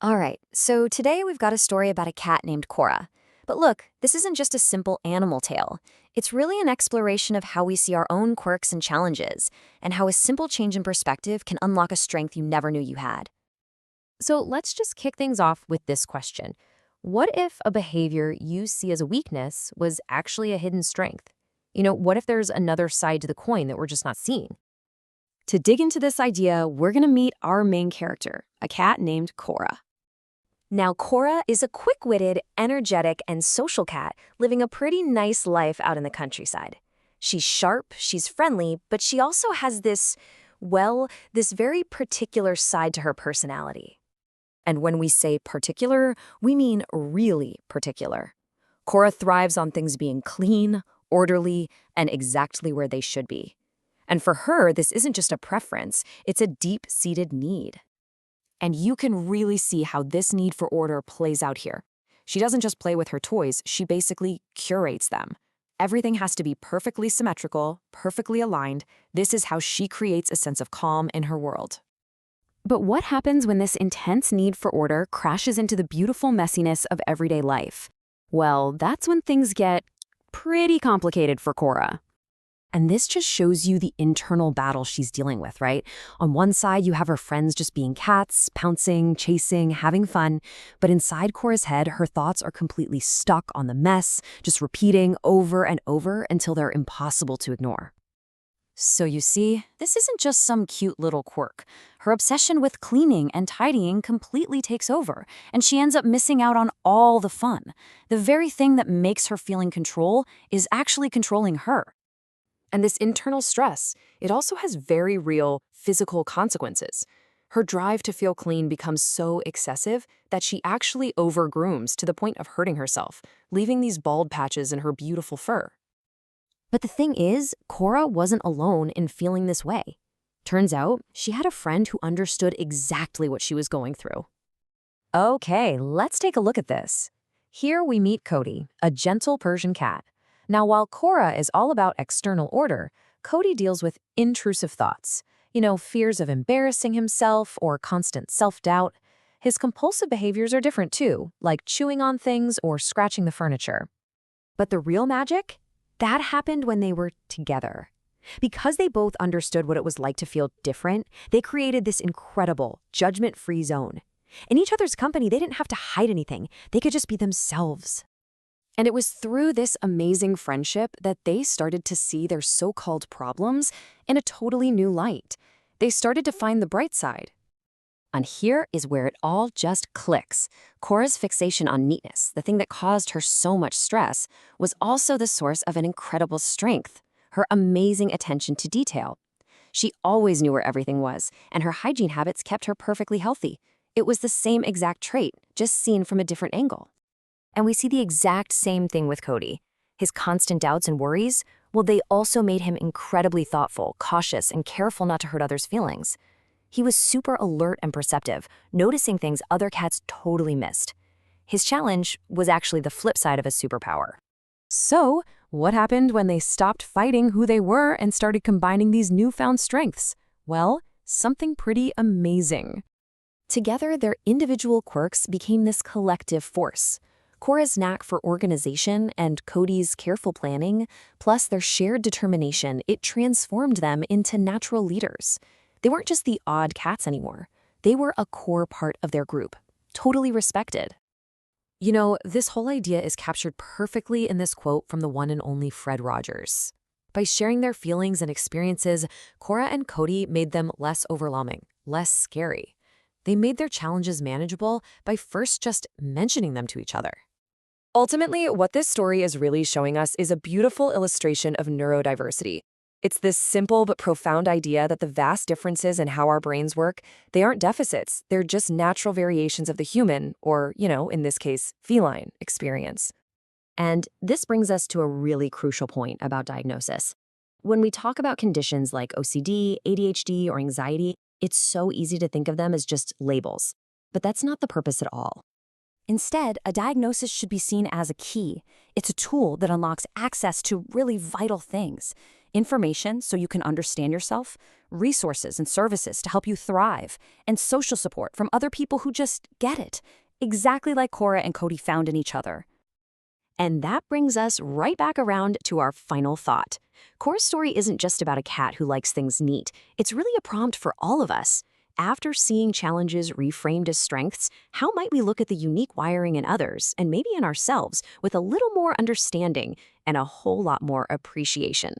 All right, so today we've got a story about a cat named Cora. But look, this isn't just a simple animal tale. It's really an exploration of how we see our own quirks and challenges, and how a simple change in perspective can unlock a strength you never knew you had. So let's just kick things off with this question. What if a behavior you see as a weakness was actually a hidden strength? What if there's another side to the coin that we're just not seeing? To dig into this idea, we're going to meet our main character, a cat named Cora. Now, Cora is a quick-witted, energetic, and social cat living a pretty nice life out in the countryside. She's sharp, she's friendly, but she also has this very particular side to her personality. And when we say particular, we mean really particular. Cora thrives on things being clean, orderly, and exactly where they should be. And for her, this isn't just a preference, it's a deep-seated need. And you can really see how this need for order plays out here. She doesn't just play with her toys, she basically curates them. Everything has to be perfectly symmetrical, perfectly aligned. This is how she creates a sense of calm in her world. But what happens when this intense need for order crashes into the beautiful messiness of everyday life? Well, that's when things get pretty complicated for Cora. And this just shows you the internal battle she's dealing with, right? On one side, you have her friends just being cats, pouncing, chasing, having fun. But inside Cora's head, her thoughts are completely stuck on the mess, just repeating over and over until they're impossible to ignore. So you see, this isn't just some cute little quirk. Her obsession with cleaning and tidying completely takes over, and she ends up missing out on all the fun. The very thing that makes her feel in control is actually controlling her. And this internal stress, it also has very real physical consequences. Her drive to feel clean becomes so excessive that she actually overgrooms to the point of hurting herself, leaving these bald patches in her beautiful fur. But the thing is, Cora wasn't alone in feeling this way. Turns out, she had a friend who understood exactly what she was going through. Okay, let's take a look at this. Here we meet Cody, a gentle Persian cat. Now, while Cora is all about external order, Cody deals with intrusive thoughts. Fears of embarrassing himself or constant self-doubt. His compulsive behaviors are different too, like chewing on things or scratching the furniture. But the real magic? That happened when they were together. Because they both understood what it was like to feel different, they created this incredible, judgment-free zone. In each other's company, they didn't have to hide anything. They could just be themselves. And it was through this amazing friendship that they started to see their so-called problems in a totally new light. They started to find the bright side. And here is where it all just clicks. Cora's fixation on neatness, the thing that caused her so much stress, was also the source of an incredible strength, her amazing attention to detail. She always knew where everything was, and her hygiene habits kept her perfectly healthy. It was the same exact trait, just seen from a different angle. And we see the exact same thing with Cody. His constant doubts and worries, well, they also made him incredibly thoughtful, cautious, and careful not to hurt others' feelings. He was super alert and perceptive, noticing things other cats totally missed. His challenge was actually the flip side of a superpower. So, what happened when they stopped fighting who they were and started combining these newfound strengths? Well, something pretty amazing. Together, their individual quirks became this collective force. Cora's knack for organization and Cody's careful planning, plus their shared determination, it transformed them into natural leaders. They weren't just the odd cats anymore. They were a core part of their group, totally respected. This whole idea is captured perfectly in this quote from the one and only Fred Rogers. By sharing their feelings and experiences, Cora and Cody made them less overwhelming, less scary. They made their challenges manageable by first just mentioning them to each other. Ultimately, what this story is really showing us is a beautiful illustration of neurodiversity. It's this simple but profound idea that the vast differences in how our brains work, they aren't deficits, they're just natural variations of the human, or, in this case, feline experience. And this brings us to a really crucial point about diagnosis. When we talk about conditions like OCD, ADHD, or anxiety, it's so easy to think of them as just labels. But that's not the purpose at all. Instead, a diagnosis should be seen as a key. It's a tool that unlocks access to really vital things. Information so you can understand yourself, resources and services to help you thrive, and social support from other people who just get it, exactly like Cora and Cody found in each other. And that brings us right back around to our final thought. Cora's story isn't just about a cat who likes things neat. It's really a prompt for all of us. After seeing challenges reframed as strengths, how might we look at the unique wiring in others, and maybe in ourselves, with a little more understanding and a whole lot more appreciation?